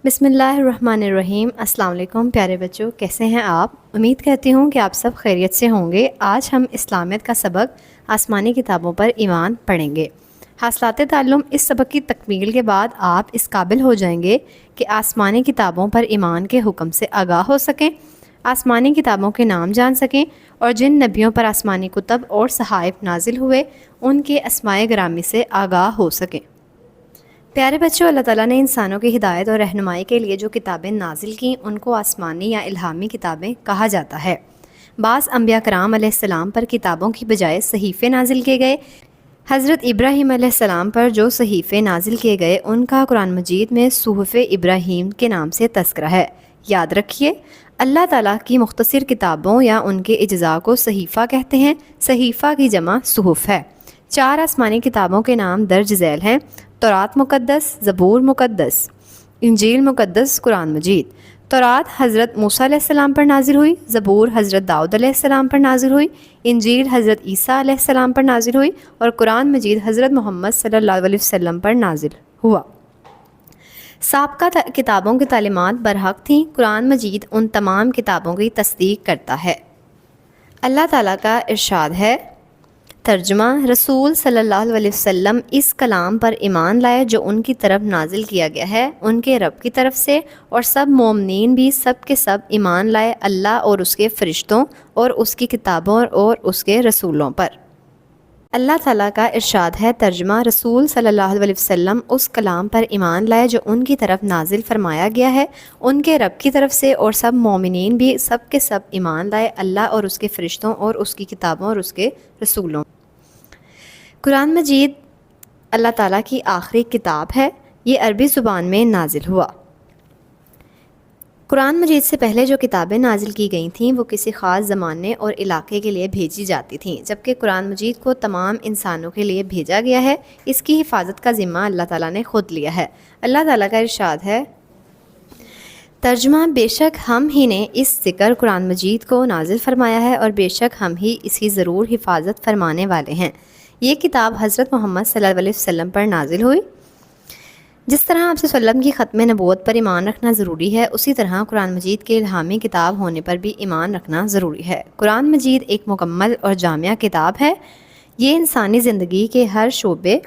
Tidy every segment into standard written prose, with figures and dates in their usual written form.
بسم اللہ الرحمن الرحیم۔ السلام علیکم پیارے بچوں، کیسے ہیں آپ؟ امید کرتی ہوں کہ آپ سب خیریت سے ہوں گے۔ آج ہم اسلامیت کا سبق آسمانی کتابوں پر ایمان پڑھیں گے۔ حاصلات تعلم اس سبق کی تکمیل کے بعد آپ اس قابل ہو جائیں گے کہ آسمانی کتابوں پر ایمان کے حکم سے آگاہ ہو سکیں، آسمانی کتابوں کے نام جان سکیں اور جن نبیوں پر آسمانی کتب اور صحائف نازل ہوئے ان کے اسماء گرامی سے آگاہ ہو سکیں۔ پیارے بچوں، اللہ تعالیٰ نے انسانوں کی ہدایت اور رہنمائی کے لیے جو کتابیں نازل کیں ان کو آسمانی یا الہامی کتابیں کہا جاتا ہے۔ بعض انبیاء کرام علیہ السلام پر کتابوں کی بجائے صحیفے نازل کیے گئے۔ حضرت ابراہیم علیہ السلام پر جو صحیفے نازل کیے گئے ان کا قرآن مجید میں صحف ابراہیم کے نام سے تذکرہ ہے۔ یاد رکھیے، اللہ تعالیٰ کی مختصر کتابوں یا ان کے اجزاء کو صحیفہ کہتے ہیں۔ صحیفہ کی جمع صحف ہے۔ 4 آسمانی کتابوں کے نام درج ذیل ہیں: تورات مقدس، زبور مقدس، انجیل مقدس، قرآن مجید۔ تورات حضرت موسیٰ علیہ السلام پر نازل ہوئی، زبور حضرت داؤد علیہ السلام پر نازل ہوئی، انجیل حضرت عیسیٰ علیہ السلام پر نازل ہوئی اور قرآن مجید حضرت محمد صلی اللہ علیہ وسلم پر نازل ہوا۔ سابقہ کتابوں کی تعلیمات برحق تھیں۔ قرآن مجید ان تمام کتابوں کی تصدیق کرتا ہے۔ اللہ تعالیٰ کا ارشاد ہے، ترجمہ: رسول صلی اللہ علیہ وسلم اس کلام پر ایمان لائے جو ان کی طرف نازل کیا گیا ہے ان کے رب کی طرف سے، اور سب مومنین بھی سب کے سب ایمان لائے اللہ اور اس کے فرشتوں اور اس کی کتابوں اور اس کے رسولوں پر۔ اللہ تعالیٰ کا ارشاد ہے، ترجمہ: رسول صلی اللہ علیہ وسلم اس کلام پر ایمان لائے جو ان کی طرف نازل فرمایا گیا ہے ان کے رب کی طرف سے، اور سب مومنین بھی سب کے سب ایمان لائے اللہ اور اس کے فرشتوں اور اس کی کتابوں اور اس کے رسولوں۔ قرآن مجید اللہ تعالیٰ کی آخری کتاب ہے۔ یہ عربی زبان میں نازل ہوا۔ قرآن مجید سے پہلے جو کتابیں نازل کی گئی تھیں وہ کسی خاص زمانے اور علاقے کے لیے بھیجی جاتی تھیں، جبکہ قرآن مجید کو تمام انسانوں کے لیے بھیجا گیا ہے۔ اس کی حفاظت کا ذمہ اللہ تعالیٰ نے خود لیا ہے۔ اللہ تعالیٰ کا ارشاد ہے، ترجمہ: بے شک ہم ہی نے اس ذکر قرآن مجید کو نازل فرمایا ہے اور بے شک ہم ہی اس کی ضرور حفاظت فرمانے والے ہیں۔ یہ کتاب حضرت محمد صلی اللہ علیہ وسلم پر نازل ہوئی۔ جس طرح آپ صلی اللہ علیہ وسلم کی ختم نبوت پر ایمان رکھنا ضروری ہے، اسی طرح قرآن مجید کے الہامی کتاب ہونے پر بھی ایمان رکھنا ضروری ہے۔ قرآن مجید ایک مکمل اور جامع کتاب ہے۔ یہ انسانی زندگی کے ہر شعبے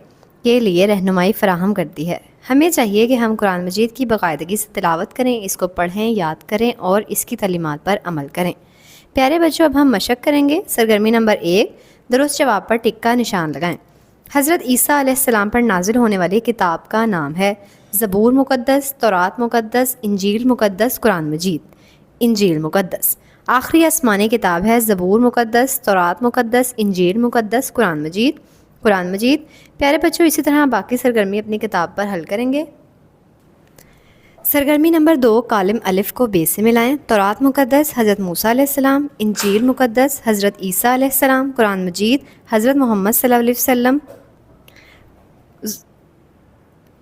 کے لیے رہنمائی فراہم کرتی ہے۔ ہمیں چاہیے کہ ہم قرآن مجید کی باقاعدگی سے تلاوت کریں، اس کو پڑھیں، یاد کریں اور اس کی تعلیمات پر عمل کریں۔ پیارے بچوں، اب ہم مشق کریں گے۔ سرگرمی نمبر 1، درست جواب پر ٹک کا نشان لگائیں۔ حضرت عیسیٰ علیہ السلام پر نازل ہونے والی کتاب کا نام ہے زبور مقدس، تورات مقدس، انجیل مقدس، قرآن مجید۔ انجیل مقدس آخری آسمانی کتاب ہے۔ زبور مقدس، تورات مقدس، انجیل مقدس، قرآن مجید۔ قرآن مجید۔ پیارے بچوں، اسی طرح باقی سرگرمی اپنی کتاب پر حل کریں گے۔ سرگرمی نمبر 2، کالم الف کو ب سے ملائیں۔ تورات مقدس حضرت موسیٰ علیہ السلام، انجیل مقدس حضرت عیسیٰ علیہ السلام، قرآن مجید حضرت محمد صلی اللہ علیہ وسلم،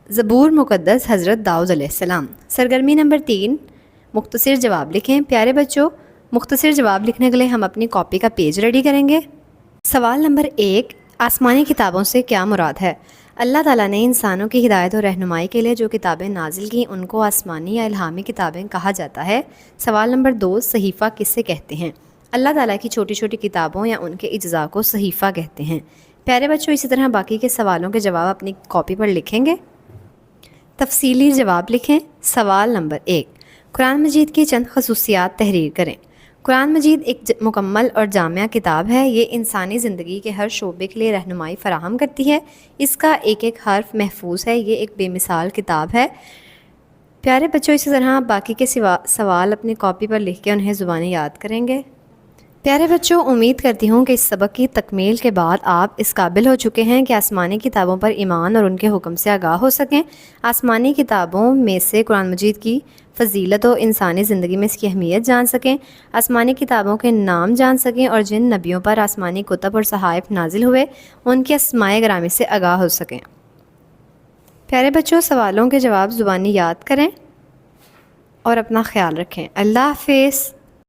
زبور مقدس حضرت داؤد علیہ السلام۔ سرگرمی نمبر 3، مختصر جواب لکھیں۔ پیارے بچوں، مختصر جواب لکھنے کے لیے ہم اپنی کاپی کا پیج ریڈی کریں گے۔ سوال نمبر 1، آسمانی کتابوں سے کیا مراد ہے؟ اللہ تعالیٰ نے انسانوں کی ہدایت اور رہنمائی کے لیے جو کتابیں نازل کیں ان کو آسمانی یا الہامی کتابیں کہا جاتا ہے۔ سوال نمبر 2، صحیفہ کس سے کہتے ہیں؟ اللہ تعالیٰ کی چھوٹی چھوٹی کتابوں یا ان کے اجزاء کو صحیفہ کہتے ہیں۔ پیارے بچوں، اسی طرح باقی کے سوالوں کے جواب اپنی کاپی پر لکھیں گے۔ تفصیلی جواب لکھیں۔ سوال نمبر 1، قرآن مجید کی چند خصوصیات تحریر کریں۔ قرآن مجید ایک مکمل اور جامع کتاب ہے۔ یہ انسانی زندگی کے ہر شعبے کے لیے رہنمائی فراہم کرتی ہے۔ اس کا ایک ایک حرف محفوظ ہے۔ یہ ایک بے مثال کتاب ہے۔ پیارے بچوں، اسی طرح باقی کے سوال اپنی کاپی پر لکھ کے انہیں زبانی یاد کریں گے۔ پیارے بچوں، امید کرتی ہوں کہ اس سبق کی تکمیل کے بعد آپ اس قابل ہو چکے ہیں کہ آسمانی کتابوں پر ایمان اور ان کے حکم سے آگاہ ہو سکیں، آسمانی کتابوں میں سے قرآن مجید کی فضیلت و انسانی زندگی میں اس کی اہمیت جان سکیں، آسمانی کتابوں کے نام جان سکیں اور جن نبیوں پر آسمانی کتب اور صحائف نازل ہوئے ان کے اسماء گرامی سے آگاہ ہو سکیں۔ پیارے بچوں، سوالوں کے جواب زبانی یاد کریں اور اپنا خیال رکھیں۔ اللہ حافظ۔